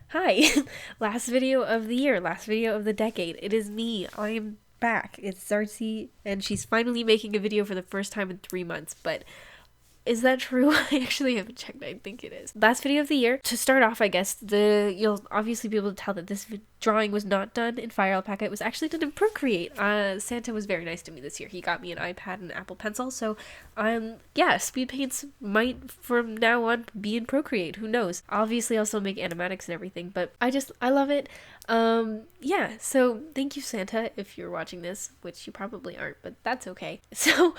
Hi. Last video of the year, last video of the decade. It is me. I am back. It's Zartzi, and she's finally making a video for the first time in 3 months, but is that true? I actually haven't checked. I think it is. Last video of the year. To start off, I guess, you'll obviously be able to tell that this drawing was not done in Fire Alpaca. It was actually done in Procreate. Santa was very nice to me this year. He got me an iPad and an Apple Pencil, so, yeah, speed paints might, from now on, be in Procreate. Who knows? Obviously, I'll still make animatics and everything, but I love it. Yeah, so thank you, Santa, if you're watching this, which you probably aren't, but that's okay. So,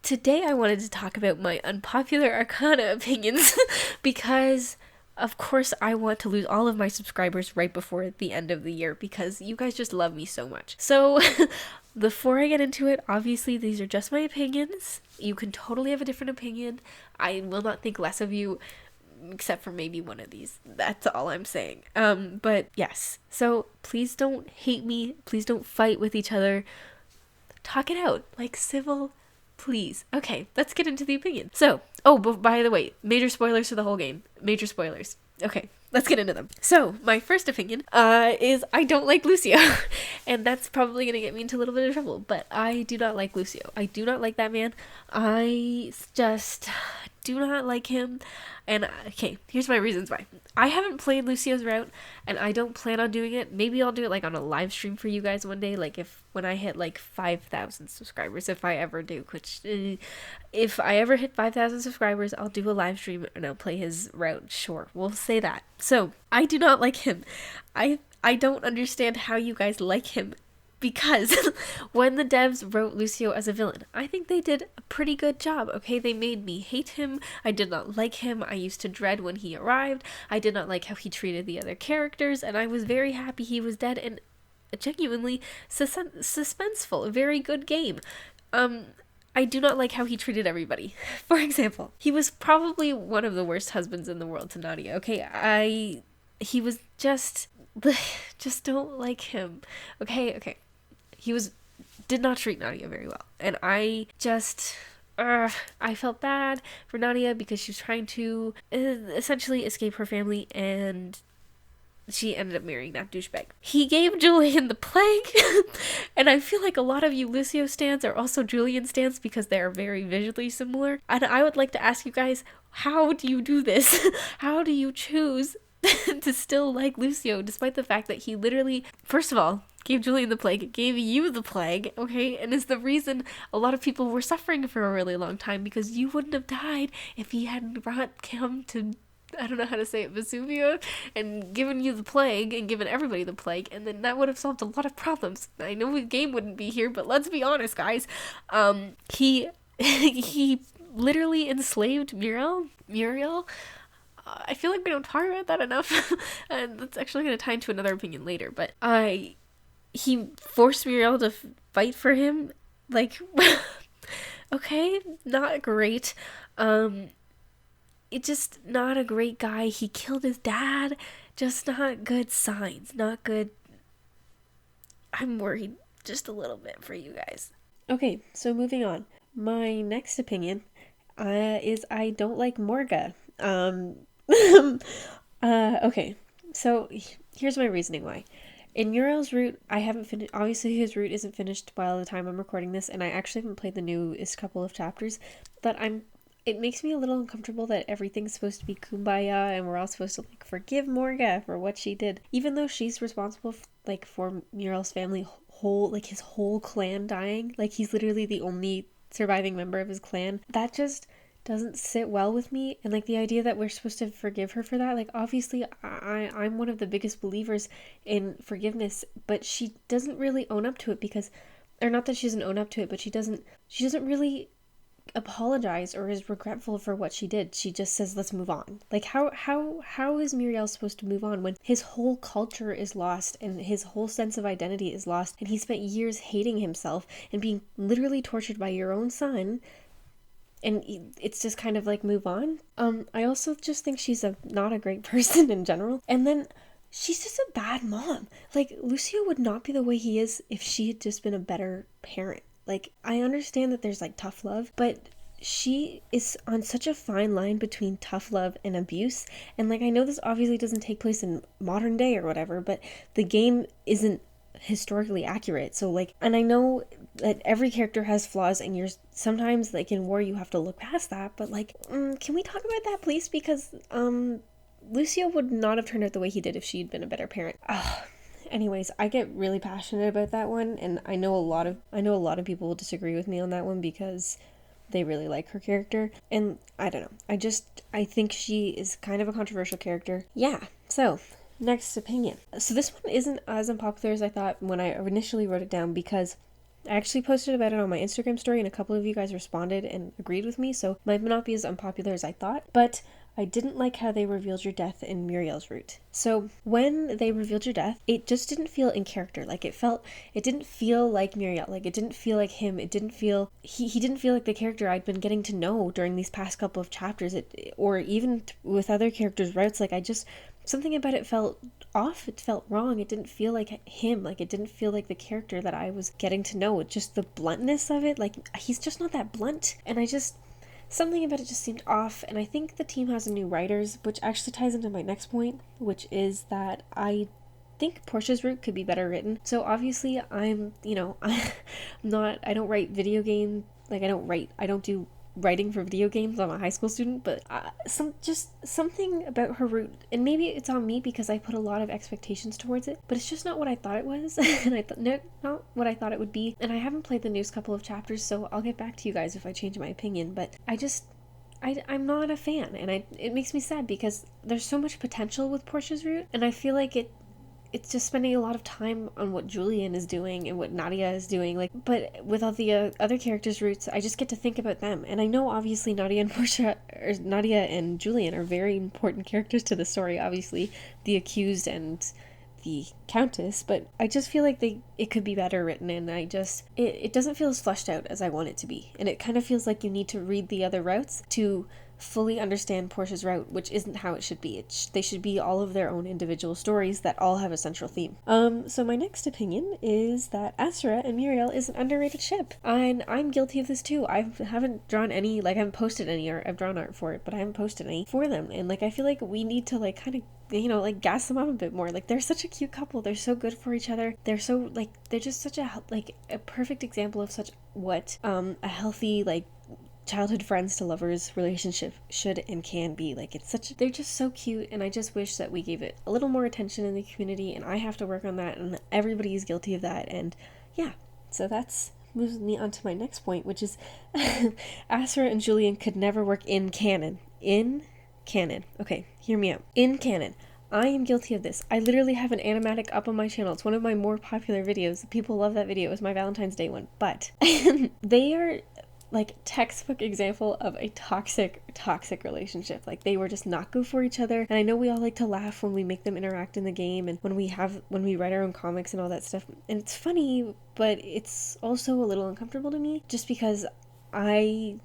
today I wanted to talk about my unpopular arcana opinions because, of course, I want to lose all of my subscribers right before the end of the year because you guys just love me so much. So, before I get into it, obviously these are just my opinions. You can totally have a different opinion. I will not think less of you, except for maybe one of these. That's all I'm saying. But yes. So, please don't hate me. Please don't fight with each other. Talk it out. Like civil. Please. Okay, let's get into the opinion. So, but by the way, major spoilers for the whole game. Major spoilers. Okay, let's get into them. So, my first opinion is I don't like Lucio. And that's probably going to get me into a little bit of trouble. But I do not like Lucio. I do not like that man. I just do not like him. And, okay, here's my reasons why. I haven't played Lucio's route, and I don't plan on doing it. Maybe I'll do it, like, on a live stream for you guys one day, like, when I hit, like, 5,000 subscribers, if I ever do, which, if I ever hit 5,000 subscribers, I'll do a live stream, and I'll play his route, sure, we'll say that. So, I do not like him. I don't understand how you guys like him. Because when the devs wrote Lucio as a villain, I think they did a pretty good job, okay? They made me hate him. I did not like him. I used to dread when he arrived. I did not like how he treated the other characters, and I was very happy he was dead and genuinely suspenseful. A very good game. I do not like how he treated everybody. For example, he was probably one of the worst husbands in the world to Nadia, okay? He was just don't like him. Okay. He did not treat Nadia very well. And I felt bad for Nadia because she was trying to essentially escape her family, and she ended up marrying that douchebag. He gave Julian the plague, and I feel like a lot of you Lucio stans are also Julian stans because they are very visually similar. And I would like to ask you guys, how do you do this? How do you choose to still like Lucio, despite the fact that he literally, first of all, gave Julian the plague, gave you the plague, okay, and is the reason a lot of people were suffering for a really long time, because you wouldn't have died if he hadn't brought Kim to, I don't know how to say it, Vesuvia, and given you the plague, and given everybody the plague, and then that would have solved a lot of problems. I know the game wouldn't be here, but let's be honest, guys. He literally enslaved Muriel. I feel like we don't talk about that enough, and that's actually going to tie into another opinion later, but he forced Muriel to fight for him, like, okay, not great. It's just not a great guy. He killed his dad, just not good signs, not good. I'm worried just a little bit for you guys. Okay, so moving on. My next opinion is I don't like Morga. Okay, so here's my reasoning why. In Muriel's route, I haven't finished, obviously his route isn't finished by the time I'm recording this, and I actually haven't played the newest couple of chapters, but it makes me a little uncomfortable that everything's supposed to be kumbaya, and we're all supposed to, like, forgive Morga for what she did, even though she's responsible, for Muriel's family his whole clan dying, like, he's literally the only surviving member of his clan. That just doesn't sit well with me, and, like, the idea that we're supposed to forgive her for that, like, obviously I'm one of the biggest believers in forgiveness, but she doesn't really own up to it, because, or not that she doesn't own up to it, but she doesn't really apologize or is regretful for what she did. She just says, let's move on. Like, how is Muriel supposed to move on when his whole culture is lost and his whole sense of identity is lost, and he spent years hating himself and being literally tortured by your own son, and it's just kind of like, move on. I also just think she's not a great person in general, and then she's just a bad mom. Like, Lucio would not be the way he is if she had just been a better parent. Like, I understand that there's, like, tough love, but she is on such a fine line between tough love and abuse. And like, I know this obviously doesn't take place in modern day or whatever, but the game isn't historically accurate. So like, and I know that every character has flaws, and you're sometimes like in war you have to look past that, but like, can we talk about that please? Because Lucio would not have turned out the way he did if she'd been a better parent. Anyways, I get really passionate about that one, and I know a lot of people will disagree with me on that one because they really like her character, and I don't know. I think she is kind of a controversial character. Yeah. So, next opinion. So this one isn't as unpopular as I thought when I initially wrote it down, because I actually posted about it on my Instagram story and a couple of you guys responded and agreed with me, so it might not be as unpopular as I thought, but I didn't like how they revealed your death in Muriel's route. So when they revealed your death, it just didn't feel in character. Like it didn't feel like Muriel. Like it didn't feel like him. It didn't feel, he didn't feel like the character I'd been getting to know during these past couple of chapters. Or even with other characters' routes, like something about it felt off. It felt wrong. It didn't feel like him. Like it didn't feel like the character that I was getting to know. It's just the bluntness of it. Like he's just not that blunt. And something about it just seemed off, and I think the team has new writers, which actually ties into my next point, which is that I think Portia's route could be better written. So obviously I'm I don't write video game, like I don't do writing for video games. I'm a high school student, but something about her route, and maybe it's on me because I put a lot of expectations towards it, but it's just not what I thought it was. And not what I thought it would be. And I haven't played the news couple of chapters, so I'll get back to you guys if I change my opinion, but I'm not a fan, and it makes me sad because there's so much potential with Portia's route, and I feel like it's just spending a lot of time on what Julian is doing and what Nadia is doing, like, but with all the other characters' roots, I just get to think about them. And I know obviously Nadia and Julian are very important characters to the story, obviously the accused and the Countess, but I just feel like it could be better written, and it doesn't feel as fleshed out as I want it to be, and it kind of feels like you need to read the other routes to fully understand Portia's route, which isn't how it should be. They should be all of their own individual stories that all have a central theme. So my next opinion is that Asura and Muriel is an underrated ship, and I'm guilty of this too. I haven't drawn any, like I haven't posted any art. I've drawn art for it, but I haven't posted any for them, and like I feel like we need to like kind of like gas them up a bit more. Like they're such a cute couple. They're so good for each other. They're so like they're just such a perfect example of such what a healthy like childhood friends to lovers relationship should and can be. Like they're just so cute, and I just wish that we gave it a little more attention in the community, and I have to work on that, and everybody is guilty of that. And yeah, so that's moves me on to my next point, which is Asura and Julian could never work in canon. Okay, hear me out. In canon, I am guilty of this. I literally have an animatic up on my channel. It's one of my more popular videos. People love that video. It was my Valentine's Day one. But they are like textbook example of a toxic relationship. Like they were just not good for each other. And I know we all like to laugh when we make them interact in the game and when we write our own comics and all that stuff. And it's funny, but it's also a little uncomfortable to me just because I've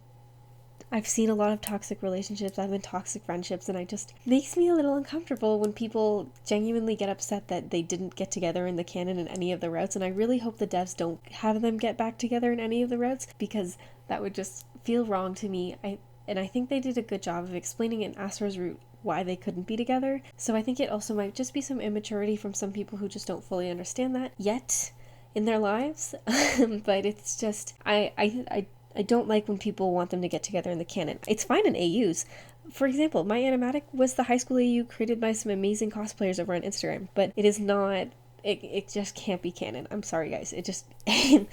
seen a lot of toxic relationships. I've been toxic friendships, and it just makes me a little uncomfortable when people genuinely get upset that they didn't get together in the canon in any of the routes. And I really hope the devs don't have them get back together in any of the routes, because that would just feel wrong to me. I think they did a good job of explaining in Asura's route why they couldn't be together. So I think it also might just be some immaturity from some people who just don't fully understand that yet in their lives. But it's just I don't like when people want them to get together in the canon. It's fine in AUs. For example, my animatic was the high school AU created by some amazing cosplayers over on Instagram, but it is not, it just can't be canon. I'm sorry guys, it just, and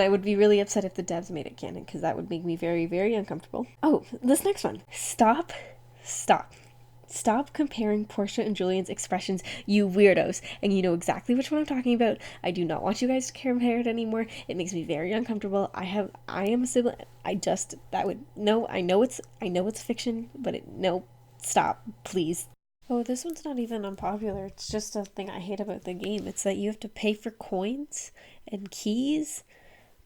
I would be really upset if the devs made it canon, because that would make me very, very uncomfortable. Oh, this next one. Stop comparing Portia and Julian's expressions, you weirdos. And you know exactly which one I'm talking about. I do not want you guys to compare it anymore. It makes me very uncomfortable. I am a sibling. I know it's fiction, but no, stop, please. Oh, this one's not even unpopular. It's just a thing I hate about the game. It's that you have to pay for coins and keys.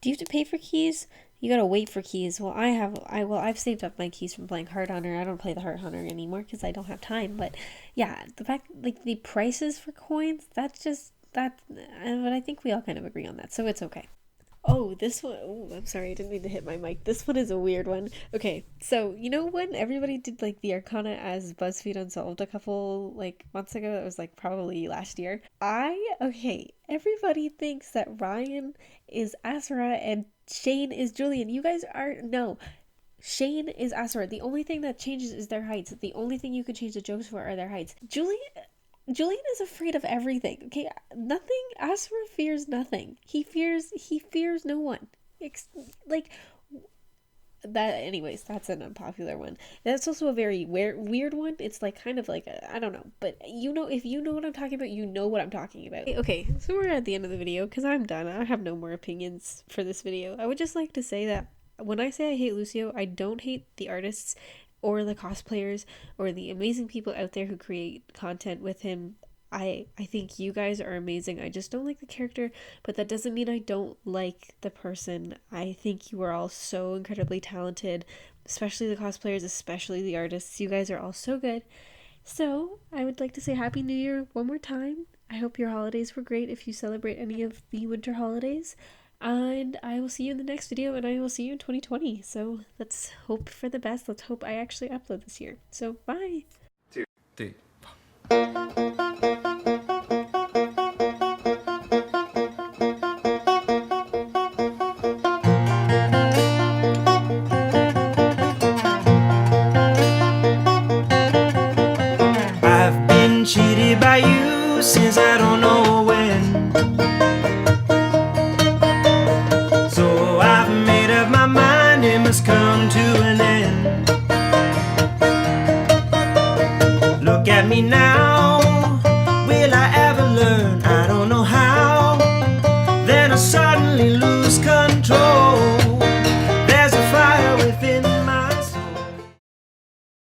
Do you have to pay for keys? You gotta wait for keys. Well, I've saved up my keys from playing Heart Hunter. I don't play the Heart Hunter anymore because I don't have time. But yeah, the fact, like, the prices for coins, but I think we all kind of agree on that, so it's okay. Oh, this one. Oh, I'm sorry, I didn't mean to hit my mic. This one is a weird one. Okay, so you know when everybody did like the Arcana as BuzzFeed Unsolved a couple like months ago? That was like probably last year. Okay, everybody thinks that Ryan is Asura and Shane is Julian. You guys are no. Shane is Asura. The only thing that changes is their heights. The only thing you can change the jokes for are their heights. Julian is afraid of everything. Okay, nothing. Asura fears nothing. He fears no one. Like that. Anyways, that's an unpopular one. That's also a very weird one. It's like kind of like I don't know, but you know, if you know what I'm talking about, you know what I'm talking about. Okay, so we're at the end of the video because I'm done. I have no more opinions for this video. I would just like to say that when I say I hate Lucio, I don't hate the artists or the cosplayers or the amazing people out there who create content with him. I think you guys are amazing. I just don't like the character, but that doesn't mean I don't like the person. I think you are all so incredibly talented, especially the cosplayers, especially the artists. You guys are all so good. So I would like to say Happy New Year one more time. I hope your holidays were great if you celebrate any of the winter holidays. And I will see you in the next video, and I will see you in 2020. So let's hope for the best. Let's hope I actually upload this year. So bye. 2, 3. I've been cheated by you since I don't know when. So I've made up my mind, it must come to an end. Look at me now,